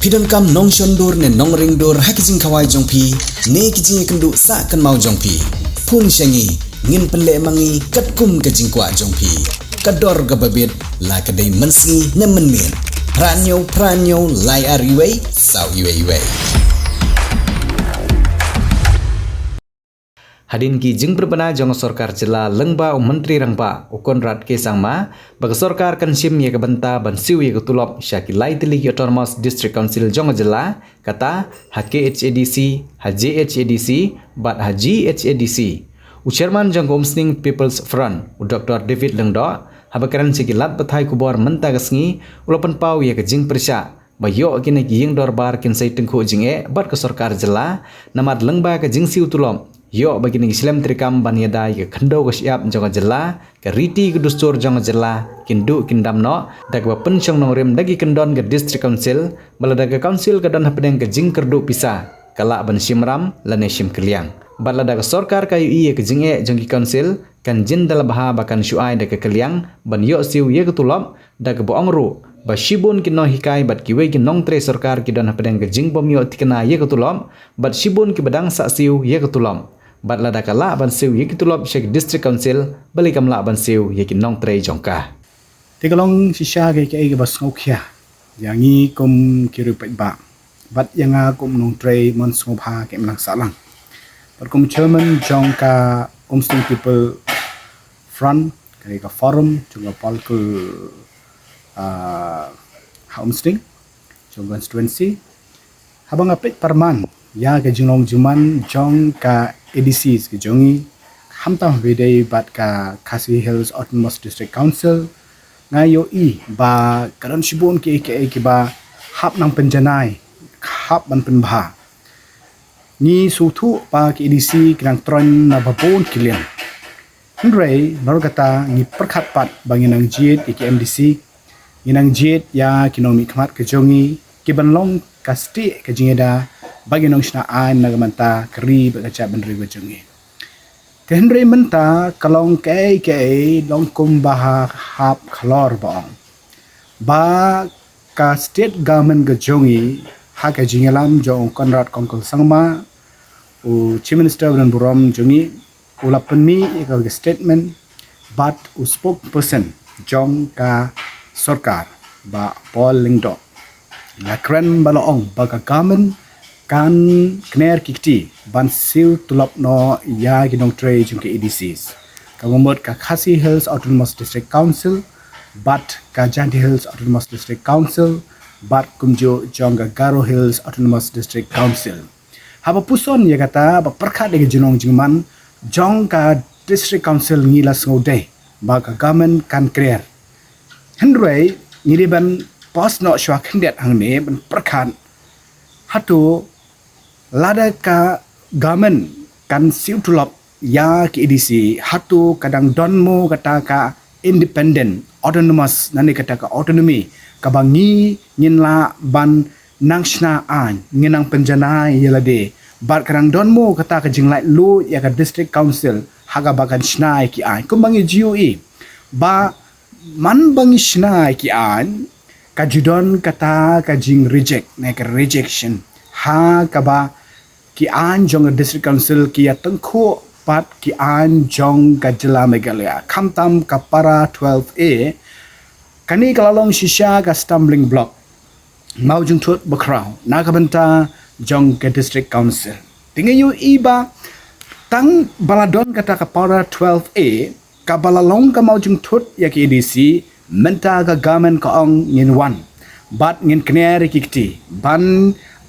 Pidon kam nong shondor ne nong ringdor hakijing kawai jongpi ne kijing kendu sa kan mau jongpi pun syangi ngin penle mangi katkum kajing kwa jongpi kador gababit la kadai mensi ne menmin pranyo lai ariwei sau iwei Hadin ki jing berbena jong sorkar jela lengba menteri rangba ukon rat ke sangma bag sorkar kan sim ye kebenta ban siu ye ketulop syaki lai tili autonomous district council jong jela kata HKHADC HJHADC bat HGHADC Chairman jong Komsning People's Front Dr David Lengdo habakaran sikilat bathai kubor menta gasngi ulopan pau ye ke jing persya bayo kini ying dorbar kin sai tengku jing e bat ke sorkar jela namad lengba ke jing siu tulop Yo bagi ni Islam terikam banyada ke kendo ke siap jangan jela ke riti ke dustur jangan jela kindu kindam no dak ba pensyong nongrim dagi kendon ke district council balada ke council ke don hapedeng ke jing kerdu pisa kala ban simram lane sim keliang balada ke sorkar kayu iye ke jing e jong council kan jin dal baha bakan syuai dak ke keliang ban yo siu ye ke tulop dak boong ru ba shibun kino hikai bat kiwe ki nong tre sorkar ki don hapedeng ke jing bom yo tikena ye ke tulop bat shibun ki badang sa siu ye ke tulop bat lada kala ban siu ye kitulop syek district council bali kamla ban siu ye kinong tre jongka tigalong sisya ke bas ngokia yangi kom kiru pet ba bat yanga kom nong tre mon ngopha ke mlang salang bat kom chairman jongka Komsting People Front ke forum juga pol ke Komsting jong constituency habang apit parman ya ke jinong juman jong ka ADCs ke jongi hamtam vedai bat ka Khasi Hills Autonomous District Council ngayo i ba karon sibon ke ba hap nang penjanai hap ban penbha ni sutu pa ke ADC kinang tron na babon kilian Henry norgata ni perkhat pat banginang jit ke MDC inang jit ya kinomi khmat ke jongi ke banlong ka sti ke jingeda bagi nong snaan nagamanta keri bagaca benri bajengi Henry menta kalong ke long kumbaha hap khalor baong ba ka state government gajongi ha ka jingalam jong Conrad Kongkol Sangma u chief minister dan burom jongi ulapni ka statement but u spokesperson jong ka sarkar ba Paul Lingdo lakran balaong ba ka government kan kner kikti ban siu tulop no ya ginong tre jung ke ADCs kamomot ka Khasi Hills Autonomous District Council bat ka Janti Hills Autonomous District Council bat kumjo jong ka Garo Hills Autonomous District Council haba puson ya kata ba perkhat de jinong jingman jong ka district council ngilas ngode ba ka government kan clear henry ngiriban pos no shwa khindet hangne ban perkhat hatu lada ka government kan siu tulop ya ke EDC hatu kadang donmo kata ka independent autonomous nani kata ka autonomy kabangi nyinla ban nangshna an nginang penjana yelade bar kadang donmo kata ka jinglai lu ya ka district council haga bakan snai ki an kumbangi GOE ba man bangi snai ki an ka judon kata ka jing reject na ka rejection ha kaba ki an jong district council ki tengku pat ki an jong gajla megalaya kamtam kapara 12A kani kalalong shisha ka stumbling block mau jung thut bakrau nakabanta jong ke district council tingayu iba tang baladon kata kapara 12A ka balalong ka mau jung thut ya ki EDC menta ka government ka ong ngin wan bat ngin kner kikti ban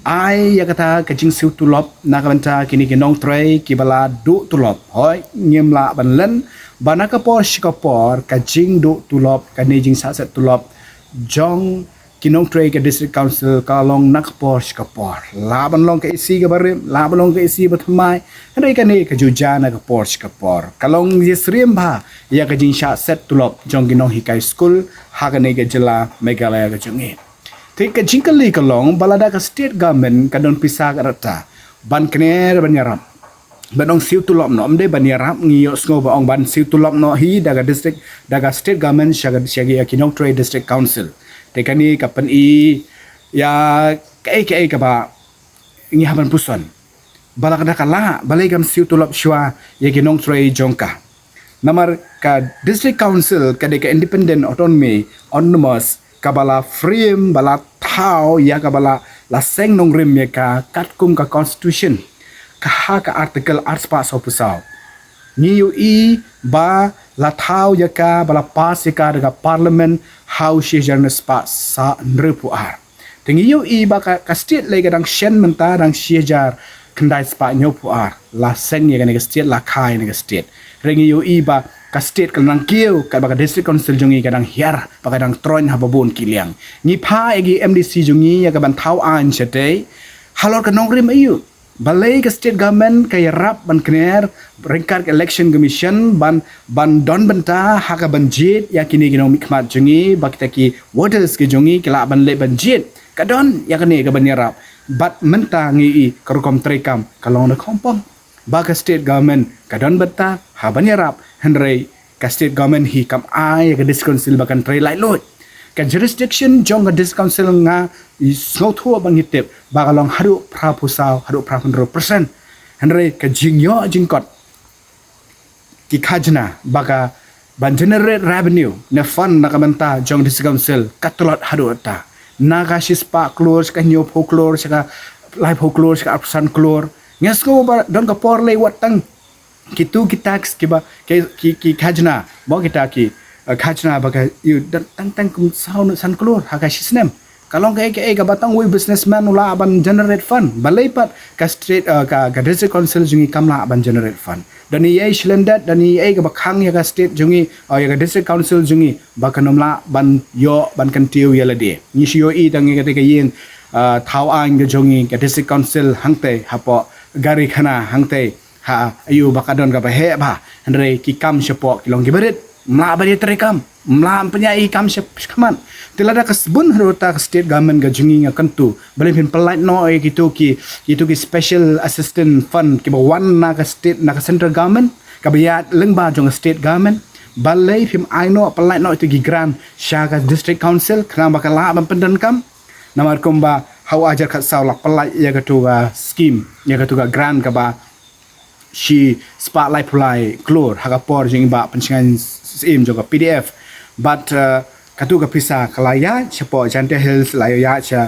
ai ya kata kajing siu tulop nakabanta kini kinong tray kibala du tulop hoi nyemla banlen banaka por shikapor kajing du tulop kanijing saset tulop jong kinong tray ke district council kalong nakapor shikapor laban long ke isi ke barim laban long ke isi batmai henry kani kajuja nakapor shikapor kalong yesrim ba ya kajing saset tulop jong kinong hikai school hakane ke jela megalaya kajungi Tika jingkali kalong balada ka state government kadon pisak rata ban kner ban yarap banong siu tulop no amde ban yarap ngiyo sngo baong ban siu tulop no hi daga district daga state government syagi akinong trade district council tekani kapan i ya ke ba ngi haban puson balak da kala balai gam siu tulap shwa ye ginong trei jongka namar ka district council ka de ka independent autonomous kabala frame bala thao ya kabala la seng nong rim ye ka katkum ka constitution ka article artspa so pusau ni yu ba la thao ya ka bala pas ya ka daga parliament house journal spa sa nrepu tengi yu ba ka state le gadang shen menta dang siejar kendai spa nyopu la seng ya ka state la kai ne state rengi yu ba ka state ka nang kiu ka ba district council jungi kadang hiar ba kadang tron hababun kiliang ni pha egi mdc jungi ya ka ban thau an chete halor ka nongrim ayu balai ka state government ka yarap ban kner ringkar election commission ban don benta ha ka ban jit ya kini gino mikmat jungi ba kita ki voters ki jungi kala ban le ban jit ka don ya kini ka ban yarap bat menta ngi ka rukom trekam kalong na kompong ba ka state government ka don benta ha ban yarap Henry ka state government hi kam ai ka district council bakan try lai lot ka jurisdiction jong ka district council nga isno thua bang hitep bakalong hadu pra pusau hadu pra 100% Henry ka jingyo jingkot ki khajna baka ban generate revenue na fund na kamanta jong district council katulot hadu ata naga shispa close ka nyo folklore ka live folklore ka absan klor ngesko ba don ka porle watang kitu tax kiba ki khajna bo kita ki khajna ba ka you tang kum sound san klor ha ka sisnem kalong ka batang we businessman ula ban generate fund balaipat ka state ka district council jungi kamla ban generate fund dan ye shlendat dan ye ka bakhang ya ka state jungi ya ka district council jungi ba kanomla ban yo ban kantiu yalade ni shio tang ka te ka yin thau ang ka jungi ka district council hangte hapo gari khana hangte ha ayu bakadon ka bahe ba andre ki kam sepo kilong giberit mla bari terekam mla penyai kam sekaman tilada kasbun harota state government ga jungi nga kantu bali pin pelait no gitu ki special assistant fund ki ba one na ka state na ka central government ka bayat lengba jong state government balai pim aino pelait no itu gi grant syaga district council kena bakala ban pendan kam namar komba how ajar kat saw la pelait ya ka tu scheme ya ka tu grant ka ba she spotlight pulai klor hagapor jing ba pencingan sim juga PDF but katu ka pisa kalaya chapo jante hills laya cha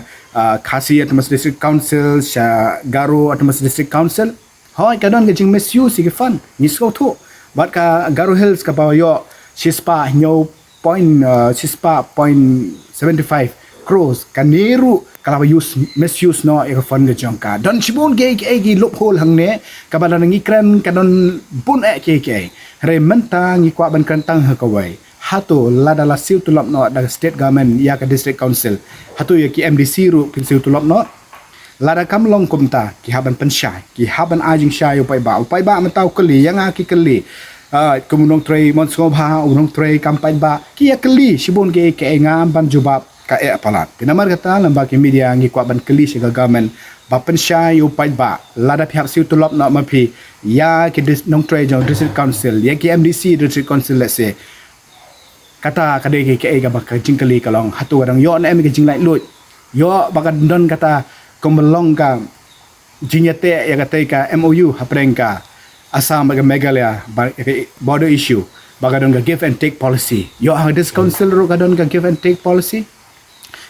khasi atmas district council cha garo atmas district council hoi kadon ke jing misuse ki fun nisko thu but ka garo hills ka ba yo chispa nyo point chispa 0.75 crores kaniru kalau misuse no e fund ke jongka don chibun ge loophole hangne kabala ngi kran kadon bun ke re menta ngi kwa ban kan tang ha kawai hato lada la siu tulap no da state government ya ka district council hato ya ki mdc ru pin siu tulap no lada kam long kumta ki haban pensyai ki haban ajing syai upai ba mentau keli yang aki keli kemunong trei monsgo ba unong trei kampai ba ki ya keli sibun ge ngam ban jubab ka palat pinamar kata lamba ki media ngi kwa ban keli siga government ba pensyai upai ba lada pihak siu tulap no mapi ya ki nong trei jong district council ya ki mdc district council let's say kata kadai ke ga baka jingkali kalong hatu orang yo na em ke jinglai lut yo baka don kata komelong ka jinyate ya kata ka MOU haprengka asam baga megalya border issue baka don ka give and take policy yo this council ro ka don ka give and take policy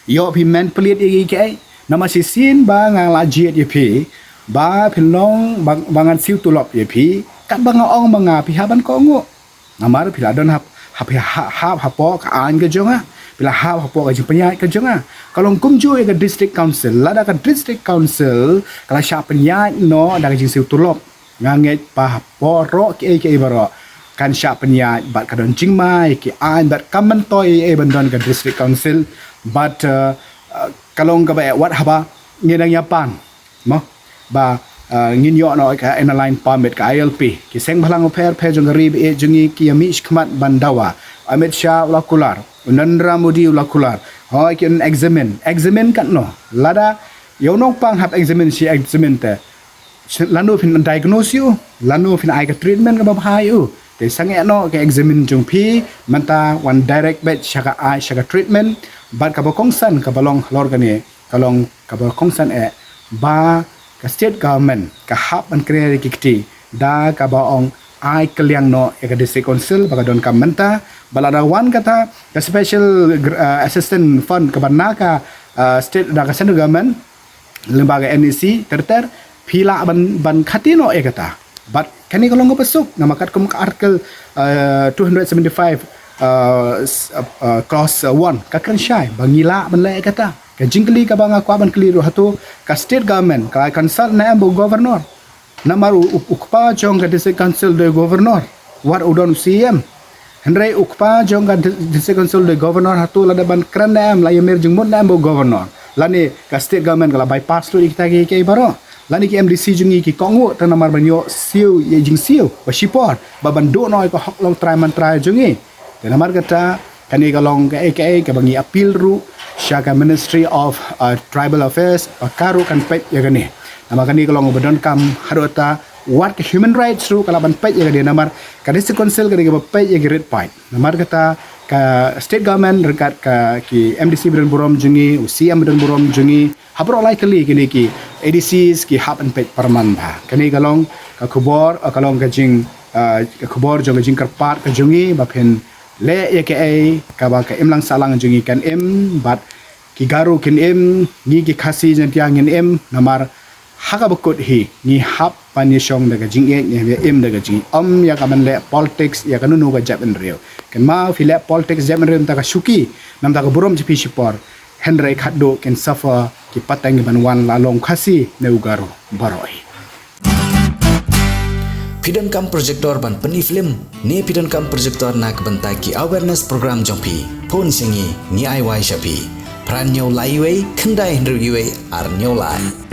yo pi men pelit ke nama sisin ba ngang lajiet ye pi ba pilong bangan siu tulop ye pi kat banga ong manga pi haban ko ngo namar pi ladon hapo ka an ke jonga bila hapo ka jipenya ke jonga kalau kumju ke district council lada ka district council kala sya penya no da jing siu tulop nganget pa hapo ro ke baro kan sya penya bat ka don jingmai ke an bat kamen toy bandon ka district council but kalau ka ba wat haba ngedang yapan mo ba ngin yo no ka analine permit ka ILP ki seng bhalang pher jong garib e jungi ki ami khmat bandawa Amit Shah ulakular Narendra Modi ulakular hoi ki examine kan no lada yo nong pang hap examine si examine te lanu fin diagnose you lanu fin ai ka treatment ka ba you te sange no ka examine jong pi manta one direct bet shaka ai shaka treatment bat ka ba kongsan ka balong lor ka ni kalong kabar kongsan ba ka state government ka hap an kre kikti da ka ba ong ai kaliang no ka district council ba don ka menta balada wan kata ka special assistant fund ka banna ka state da ka central government lembaga NEC terter pila ban khatino kata but kani kalong ko pasuk namakat kum ka article 275 clause 1 ka kan syai bangila banlai kata ka jingkli ka banga kwa ban keliru hatu ka state government ka consult na ambo governor namar ukpa jong ka district council de governor war udon CM hendrai ukpa jong ka district council de governor hatu lada ban kran na am la yemir jingmon na ambo governor lani ka state government kala bypass tu kita ke baro lani ki MDC jungi ki kongu ta namar banyo siu ye jing siu ba sipor ba bandu noi ko hok long try man try jungi dan namar kata kani kalong ka ka bangi appeal ru Shaka Ministry of Tribal Affairs karu kan pet ya gani nama kani kalong badon kam harota what human rights ru kala ban pet ya gani namar ka district council kani ka pet ya great point namar kata ka state government rekat ka ki MDC bidon burom jungi UCM bidon burom jungi habro likely kini ki ADCs ki hap and pet parman ba kani kalong ka khubor kalong ka jing ka khubor jong jing karpat ka jungi ba pen le ye ke ai ka ba ka imlang salang jungi kan bat ki garu kin ni ki khasi jan piang in namar haga bakut hi ni hap pani shong daga jing ye daga jing ya ka man le politics ya kanunu ga jap en reu kan ma fi le politics jap en reu ta ka shuki nam ta ka burom jipi shipor henry khaddo ken suffer ki patang ban wan la long khasi ne ugaru baroi Pidon kam projector ban peni film ni pidon kam projector nak bentai ki awareness program jompi pon singi ni ai wai shapi pran nyau lai wei kendai hendru yue ar nyau lai